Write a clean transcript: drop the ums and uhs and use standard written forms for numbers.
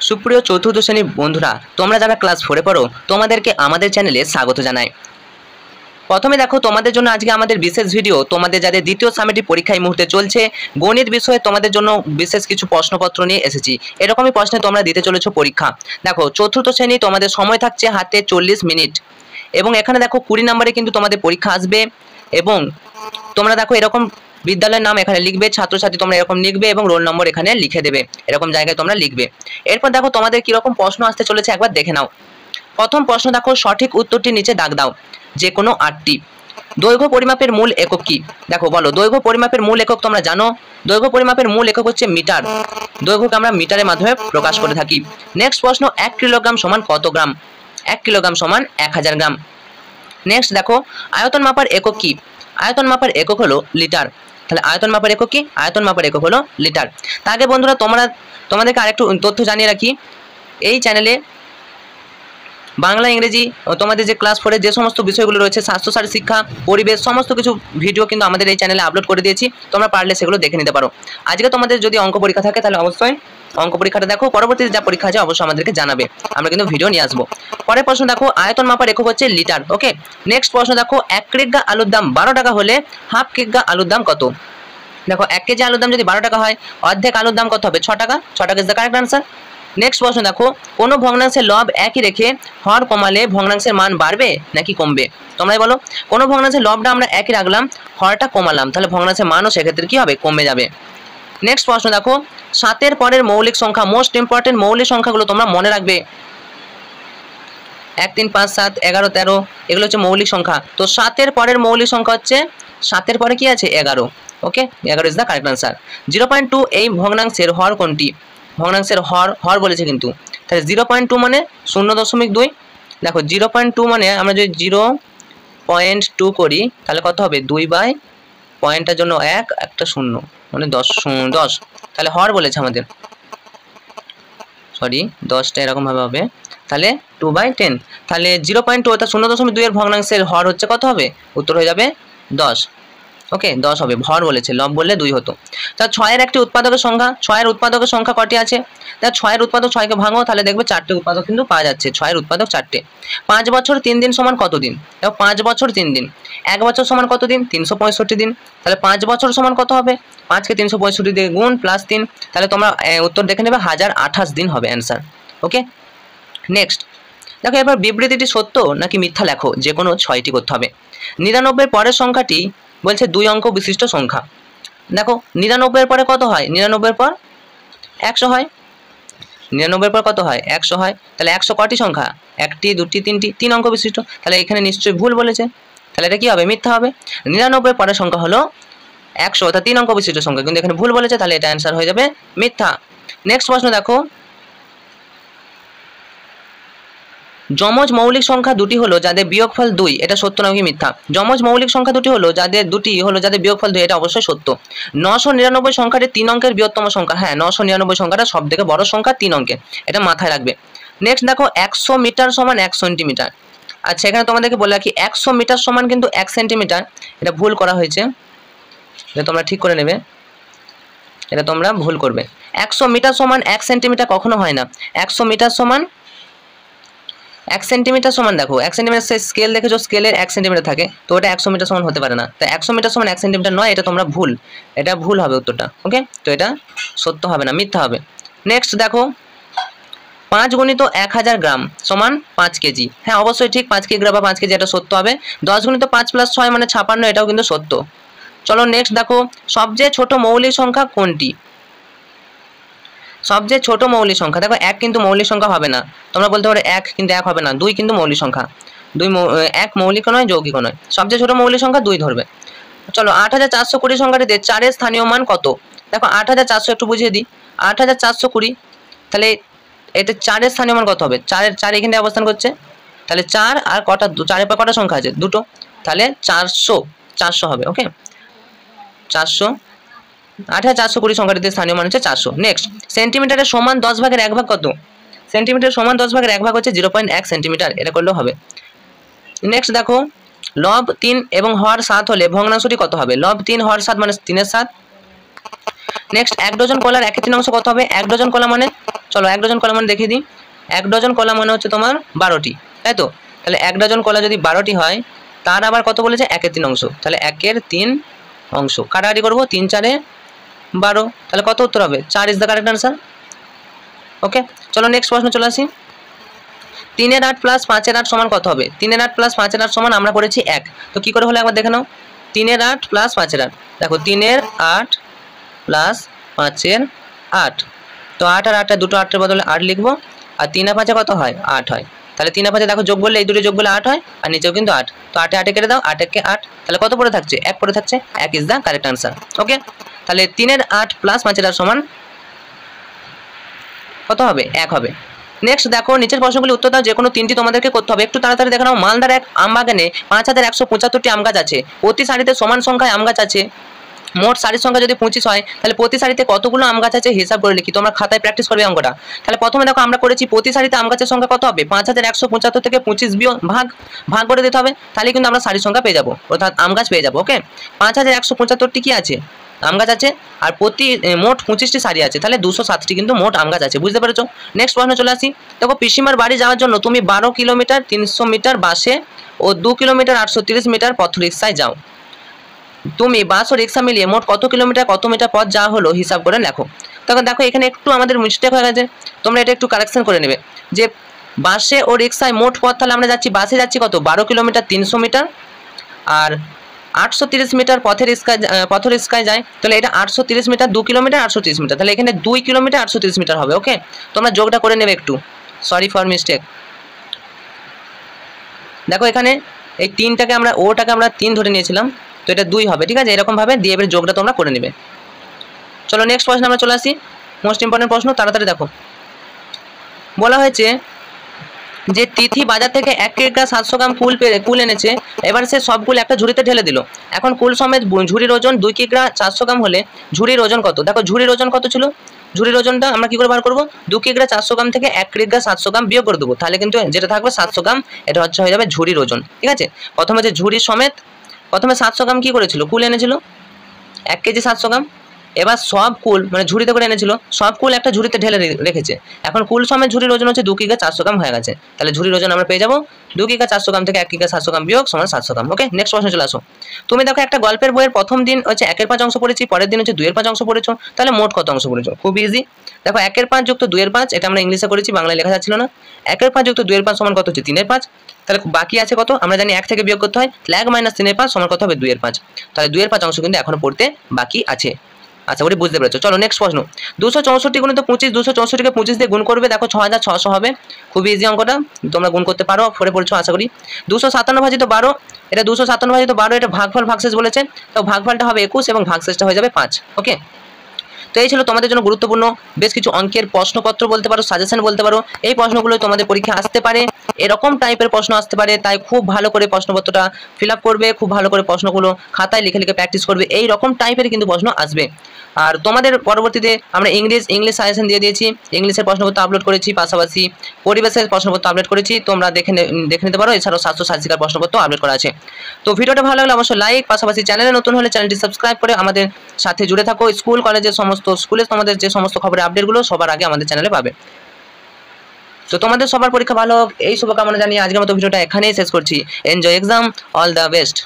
সুপ্রিয় চতুর্থ শ্রেণীর বন্ধুরা, তোমরা যারা ক্লাস 4 পড়ো তোমাদেরকে আমাদের চ্যানেলে স্বাগত জানাই। প্রথমে দেখো, তোমাদের জন্য আজকে আমাদের বিশেষ ভিডিও। তোমাদের যাদের দ্বিতীয় সামেটিভ পরীক্ষা এই মুহূর্তে চলছে, গণিত বিষয়ে তোমাদের জন্য বিশেষ কিছু প্রশ্নপত্র নিয়ে এসেছি। এরকমই প্রশ্নে তোমরা দিতে চলেছো পরীক্ষা। দেখো, চতুর্থ শ্রেণী তোমাদের সময় থাকছে হাতে 40 মিনিট, এবং এখানে দেখো 20 নম্বরে কিন্তু তোমাদের পরীক্ষা আসবে। এবং তোমরা দেখো এরকম বিদ্যালয়ের নাম এখানে লিখবে, ছাত্রছাত্রী তোমরা এরকম লিখবে এবং রোল নম্বর এখানে লিখে দেবে, এরকম জায়গায় তোমরা লিখবে। এরপর দেখো তোমাদের কিরকম প্রশ্ন আসতে চলেছে একবার দেখে নাও। প্রথম প্রশ্ন দেখো, সঠিক উত্তরটি নিচে দাগ দাও, যে কোনো 8টি। দৈর্ঘ্য পরিমাপের মূল একক কি? দেখো বলো, দৈর্ঘ্য পরিমাপের মূল একক তোমরা জানো। দৈর্ঘ্য পরিমাপের মূল একক হচ্ছে মিটার। দৈর্ঘ্যকে আমরা মিটারের মাধ্যমে প্রকাশ করে থাকি। নেক্সট প্রশ্ন, 1 কিলোগ্রাম সমান কত গ্রাম? 1 কিলোগ্রাম সমান 1000 গ্রাম। নেক্সট দেখো, আয়তন মাপার একক কি? আয়তন মাপার একক হলো লিটার। তাহলে আয়তন মাপার একক কি? আয়তন মাপার একক হলো লিটার। তার আগে বন্ধুরা তোমাদেরকে আরেকটু তথ্য জানিয়ে রাখি, এই চ্যানেলে বাংলা, ইংরেজি তোমাদের যে ক্লাস 4 যে সমস্ত বিষয়গুলো রয়েছে, স্বাস্থ্যসার শিক্ষা, পরিবেশ, সমস্ত কিছু ভিডিও কিন্তু আমাদের এই চ্যানেলে আপলোড করে দিয়েছি। তোমরা পারলে সেগুলো দেখে নিতে পারো। আজকে তোমাদের যদি অঙ্ক পরীক্ষা থাকে তাহলে অবশ্যই অঙ্ক পরীক্ষাটা দেখো। পরবর্তীতে যা পরীক্ষা আছে অবশ্যই আমাদেরকে জানাবে, আমরা কিন্তু ভিডিও নিয়ে আসবো। পরের প্রশ্ন দেখো, আয়তন মাপার একক হচ্ছে লিটার। ওকে, নেক্সট প্রশ্ন দেখো, 1 কিগ্রা আলুর দাম 12 টাকা হলে হাফ কিগ্রা আলুর দাম কত? দেখো, 1 কেজি আলুর দাম যদি 12 টাকা হয়, অর্ধেক আলুর দাম কত হবে? 6 টাকা। 6 টাকা is the correct answer. Next প্রশ্ন দেখো, কোনো ভগ্নাংশের লব একই রেখে হর কমালে ভগ্নাংশের মান বাড়বে নাকি কমবে? তোমরাই বলো, কোনো ভগ্নাংশের লবটা আমরা একই রাখলাম, হরটা কমালাম, তাহলে ভগ্নাংশের মানও সেক্ষেত্রে কি হবে? কমে যাবে। নেক্সট প্রশ্ন দেখো, 7-এর পরের মৌলিক সংখ্যা, মোস্ট ইম্পর্টেন্ট মৌলিক সংখ্যাগুলো তোমরা মনে রাখবে। 1 3 5 7 11 13 এগুলো হচ্ছে মৌলিক সংখ্যা। তো 7-এর পরের মৌলিক সংখ্যা হচ্ছে, 7-এর পরে কি আছে? 11। ওকে, 11 ইজ দ্য কারেক্ট আনসার। 0.2 এই ভগ্নাংশের হর কোনটি? ভগ্নাংশের হর বলেছে কিন্তু, তাহলে 0.2 মানে 0.2। দেখো 0.2 মানে আমরা যদি 0.2 করি তাহলে কত হবে? 2 বাই পয়েন্টের জন্য 1 একটা 0 মানে 10। তাহলে হর বলেছে আমাদের, সরি 10টা এরকম ভাবে হবে, তাহলে 2/10। তাহলে 0.2 অর্থাৎ 0.2 এর ভগ্নাংশের হর হচ্ছে কত হবে? উত্তর হয়ে যাবে 10। ওকে, 10 হবে, ভর বলেছে, লব বললে 2 হতো। তা 6-এর একটি উৎপাদকের সংখ্যা, 6-এর উৎপাদকের সংখ্যা কটি আছে? তা 6-এর উৎপাদক 6কে ভাঙো, তাহলে দেখবে 4টে উৎপাদক কিন্তু পাওয়া যাচ্ছে। 6-এর উৎপাদক 4টে। 5 বছর 3 দিন সমান কত দিন? দেখো 5 বছর 3 দিন। 1 বছর সমান কত দিন? 365 দিন। তাহলে 5 বছর সমান কত হবে? 5কে 365 দিয়ে গুণ প্লাস 3, তাহলে তোমরা উত্তর দেখে নেবে 1028 দিন হবে অ্যান্সার। ওকে, নেক্সট দেখো, এবার বিবৃতিটি সত্য নাকি মিথ্যা লেখো, যে কোনো 6টি করতে হবে। 99-এর পরের সংখ্যাটি বলছে 2 অঙ্ক বিশিষ্ট সংখ্যা। দেখো 99-এর পরে কত হয়? 99-এর পর 100 হয়। 99-এর পর কত হয়? 100 হয়। তাহলে 100 কটি সংখ্যা? 1টি 2টি 3টি, 3 অঙ্ক বিশিষ্ট। তাহলে এখানে নিশ্চয়ই ভুল বলেছে, তাহলে এটা কি হবে? মিথ্যা হবে। 99-এর পরের সংখ্যা হলো 100, অর্থাৎ 3 অঙ্ক বিশিষ্ট সংখ্যা, কিন্তু এখানে ভুল বলেছে, তাহলে এটা অ্যান্সার হয়ে যাবে মিথ্যা। নেক্সট প্রশ্ন দেখো, যমজ মৌলিক সংখ্যা দুটি হলো যাদের বিয়োগফল 2, এটা সত্য নাকি মিথ্যা? যমজ মৌলিক সংখ্যা দুটি হলো যাদের বিয়োগফল 2, এটা অবশ্যই সত্য। 999 সংখ্যাটি 3 অঙ্কের বৃহত্তম সংখ্যা। হ্যাঁ, 999 সংখ্যাটা সব থেকে বড় সংখ্যা, 3 অঙ্কের, এটা মাথায় রাখবে। নেক্সট দেখো, 100 মিটার সমান 1 সেন্টিমিটার। আচ্ছা, এখানে তোমাদেরকে বলে রাখি, 100 মিটার সমান কিন্তু 1 সেন্টিমিটার, এটা ভুল করা হয়েছে, এটা তোমরা ঠিক করে নেবে, এটা তোমরা ভুল করবে। 100 মিটার সমান 1 সেন্টিমিটার কখনো হয় না। 100 মিটার সমান 1 সেন্টিমিটার সমান, দেখো 1 সেন্টিমিটার স্কেল দেখেছো, স্কেলের 1 সেন্টিমিটার থাকে, তো এটা 100 মিটার সমান হতে পারে না। তাই 100 মিটার সমান 1 সেন্টিমিটার নয়, এটা তোমরা ভুল, এটা ভুল হবে উত্তরটা। ওকে, তো এটা সত্য হবে না, মিথ্যা হবে। নেক্সট দেখো, 5 গুণিত 1000 গ্রাম সমান 5 কেজি। হ্যাঁ, অবশ্যই ঠিক, 5 কিগ্রা বা 5 কেজি, এটা সত্য হবে। 10 গুণিত 5 + 6 মানে 56, এটাও কিন্তু সত্য। চলো নেক্সট দেখো, সবচেয়ে ছোট মৌলিক সংখ্যা কোনটি? সবচেয়ে ছোট মৌলিক সংখ্যা, দেখো 1 কিন্তু মৌলিক সংখ্যা হবে না। তোমরা বলতে পারো 1, কিন্তু 1 হবে না। 2 কিন্তু মৌলিক সংখ্যা, 1 মৌলিক নয়, যৌগিক নয়। সবচেয়ে ছোট মৌলিক সংখ্যা 2 ধরবে। চলো, 8420 সংখ্যাটিতে 4-এর স্থানীয় মান কত? দেখো 8400 একটু বুঝিয়ে দিই। 8420, তাহলে এটা 4-এর স্থানীয় মান কত হবে? 4 এখানে অবস্থান করছে, তাহলে 4 আর কটা? 4-এর পর কটা সংখ্যা আছে? 2টো, তাহলে 400 হবে। ওকে, 400। 8420 সংখ্যাটিতে স্থানীয় মান হচ্ছে 400। নেক্সট, সেন্টিমিটারের সমান 10 ভাগের 1 ভাগ কত? সেন্টিমিটারের সমান 10 ভাগের 1 ভাগ হচ্ছে 0.1 সেন্টিমিটার, এটা করলেও হবে। নেক্সট দেখো, লব 3 এবং হর 7 হলে ভগ্নাংশটি কত হবে? লব 3 হর 7 মানে 3-এর 7। নেক্সট 1 ডজন কলার 1/3 অংশ কত হবে? 1 ডজন কলা মানে, চলো 1 ডজন কলা মানে দেখিয়ে দিই। 1 ডজন কলা মানে হচ্ছে তোমার 12টি, তাই তো? তাহলে 1 ডজন কলা যদি 12টি হয়, তার আবার কত বলেছে? 1/3 অংশ। তাহলে 1/3 অংশ কাটাকাটি করবো, 3 4 12। তাহলে কত উত্তর হবে? 4 ইজ দ্য কারেক্ট আনসার। ওকে, চলো নেক্সট প্রশ্ন চলে আসি। 3 এর 8 প্লাস 5 এর 8 সমান কত হবে? 3 এর 8 প্লাস 5 এর 8 সমান আমরা করেছি 1। তো কি করে হলো একবার দেখে নাও। 3 এর 8 প্লাস 5 এর 8, দেখো 3 এর 8 প্লাস 5 এর 8, তো 8 আর 8 দুটো 8 এর বদলে 8 লিখবো, আর 3 আর 5 কত হয়? 8 হয়। তাহলে 3 আর 5 দেখো যোগ করলে এই দুটো যোগ করলে 8 হয়, আর নিচেও কিন্তু 8, তো 8 এ 8 কেটে দাও, 8 একে 8, তাহলে কত পড়ে থাকছে? 1 পড়ে থাকছে। 1 ইজ দ্য কারেক্ট আনসার। ওকে, তাহলে 3 এর 8 প্লাস 5 এর 8 সমান কত হবে? 1 হবে। নেক্সট দেখো নিচের প্রশ্নগুলি উত্তর দাও, যে কোনো 3টি তোমাদেরকে করতে হবে। একটু তাড়াতাড়ি দেখে নাও। মালদার এক আম বাগানে 5175টি আম গাছ আছে। প্রতি সারিতে সমান সংখ্যায় আম গাছ আছে। মোট সারির সংখ্যা যদি 25 হয়, তাহলে প্রতি সারিতে কতগুলো আম গাছ আছে হিসাব করে লিখি। তোমরা খাতায় প্র্যাকটিস করবে অঙ্কটা। তাহলে প্রথমে দেখো আমরা করেছি প্রতি সারিতে আম গাছের সংখ্যা কত হবে? 5175 থেকে 25 ভাগ করে দিতে হবে, তাহলে কিন্তু আমরা সারির সংখ্যা পেয়ে যাবো, অর্থাৎ আম গাছ পেয়ে যাবো। ওকে, 5175টি কি আছে? আম গাছ আছে, আর প্রতি মোট 25টি সারি আছে, তাহলে 207টি কিন্তু মোট আম গাছ আছে। বুঝতে পেরেছো? নেক্সট প্রশ্ন চলে আসি। দেখো পিসিমার বাড়ি যাওয়ার জন্য তুমি 12 কিলোমিটার 300 মিটার বাসে ও 2 কিলোমিটার 830 মিটার পথ রিক্সায় যাও। তুমি বাস ও রিক্সা মিলিয়ে মোট কত কিলোমিটার কত মিটার পথ যাওয়া হলো হিসাব করে লেখো। তখন দেখো এখানে একটু আমাদের মিস্টেক হয়ে গেছে, তোমরা এটা একটু কারেকশন করে নেবে। যে বাসে ও রিক্সায় মোট পথ, তাহলে আমরা যাচ্ছি বাসে যাচ্ছি কত? 12 কিলোমিটার 300 মিটার, আর 830 মিটার পথ রিক্সায় যায়, তাহলে এটা 830 মিটার 2 কিলোমিটার 830 মিটার, তাহলে এখানে 2 কিলোমিটার 830 মিটার হবে। ওকে, তোমরা যোগটা করে নেবে একটু, সরি ফর মিস্টেক। দেখো এখানে এই 3টাকে আমরা ওটাকে আমরা 3 ধরে নিয়েছিলাম, তো এটা 2 হবে। ঠিক আছে, এরকম ভাবে দিয়ে এবার যোগটা তোমরা করে নেবে। চলো নেক্সট প্রশ্ন আমরা চলে আসি। মোস্ট ইম্পর্টেন্ট প্রশ্ন, তাড়াতাড়ি দেখো। বলা হয়েছে যে তিথি বাজার থেকে 1 কিলোগ্রাম 700 গ্রাম কুল এনেছে। এবার সে সব কুল একটা ঝুড়িতে ঢেলে দিল। এখন কুল সমেত ঝুড়ির ওজন 2 কিলোগ্রাম 400 গ্রাম হলে ঝুড়ির ওজন কত? দেখো ঝুড়ির ওজন কত ছিল? ঝুড়ির ওজনটা আমরা কি করে বার করবো? 2 কিলোগ্রাম 400 গ্রাম থেকে 1 কিলোগ্রাম 700 গ্রাম বিয়োগ করে দেবো, তাহলে কিন্তু যেটা থাকবে 700 গ্রাম, এটা হয়ে যাবে ঝুড়ির ওজন। ঠিক আছে, প্রথমে যে ঝুড়ির সমেত, প্রথমে 700 গ্রাম কি করেছিল? কুল এনেছিল 1 কেজি 700 গ্রাম। এবার সব কুল মানে ঝুড়িতে করে এনেছিল, সব কুল একটা ঝুড়িতে ঢেলে রেখেছে। এখন কুল সমেত ঝুড়ির ওজন হচ্ছে 2 কিলোগ্রাম 400 গ্রাম হয়ে গেছে, তাহলে ঝুড়ির ওজন আমরা পেয়ে যাবো 2 কিলোগ্রাম 400 গ্রাম থেকে 1 কিলোগ্রাম 700 গ্রাম বিয়োগ সমান 700 গ্রাম। ওকে, নেক্সট প্রশ্ন চলে আসো। তুমি দেখো একটা গল্পের বইয়ের প্রথম দিন হচ্ছে 1 এর 5 অংশ পড়েছি, পরের দিন হচ্ছে 2 এর 5 অংশ পড়েছো, তাহলে মোট কত অংশ পড়েছো? খুব ইজি। দেখো 1 এর 5 যুক্ত 2 এর 5, এটা আমরা ইংলিশে করেছি, বাংলায় লেখা যাচ্ছিল না। 1 এর 5 যুক্ত 2 এর 5 সমান কত হচ্ছে? 3 এর 5। তাহলে বাকি আছে কত? আমরা জানি 1 থেকে বিয়োগ করতে হয়, তাহলে 1 - 3 এর 5 সমান কত হবে? 2 এর 5। তাহলে 2 এর 5 অংশ কিন্তু এখনো পড়তে বাকি আছে। আচ্ছা করি বুঝতে পেরেছো। চলো নেক্সট প্রশ্ন। 264 গুণিত 25, 264কে 25 দিয়ে গুণ করবে, দেখো 6600 হবে। খুবই ইজি অঙ্কটা, তোমরা গুণ করতে পারো, পড়ে পড়ছো আশা করি। 257 ভাজিত 12, এটা 257 ভাজিত 12, এটা ভাগফল ভাগশেষ বলেছে, তো ভাগফলটা হবে 21 এবং ভাগশেষটা হয়ে যাবে 5। ওকে, তো এই ছিল তোমাদের জন্য গুরুত্বপূর্ণ বেশ কিছু অঙ্কের প্রশ্নপত্র বলতে পারো, সাজেশন বলতে পারো। এই প্রশ্নগুলো তোমাদের পরীক্ষায় আসতে পারে, এরকম টাইপের প্রশ্ন আসতে পারে, তাই খুব ভালো করে প্রশ্নপত্রটা ফিল আপ করবে, খুব ভালো করে প্রশ্নগুলো খাতায় লিখে লিখে প্র্যাকটিস করবে। এই রকম টাইপের কিন্তু প্রশ্ন আসবে। আর তোমাদের পরবর্তীতে আমরা ইংলিশ সাজেশন দিয়ে দিয়েছি, ইংলিশের প্রশ্নপত্র আপলোড করেছি, পাশাপাশি পরিবেশের প্রশ্নপত্র আপলোড করেছি, তোমরা দেখে নিতে পারো। এছাড়াও স্বাস্থ্য সাথিকার প্রশ্নপত্র আপলোড করা আছে। তো ভিডিওটা ভালো লাগলে অবশ্যই লাইক, পাশাপাশি চ্যানেলে নতুন হলে চ্যানেলটি সাবস্ক্রাইব করে আমাদের সাথে জুড়ে থাকো। স্কুল কলেজের স্কুলে তোমাদের যে সমস্ত খবরের আপডেটগুলো সবার আগে আমাদের চ্যানেলে পাবে। তো তোমাদের সবার পরীক্ষা ভালো হোক, এই শুভকামনা জানিয়ে আজকের মতো ভিডিওটা এখানেই শেষ করছি। Enjoy exam, all the best.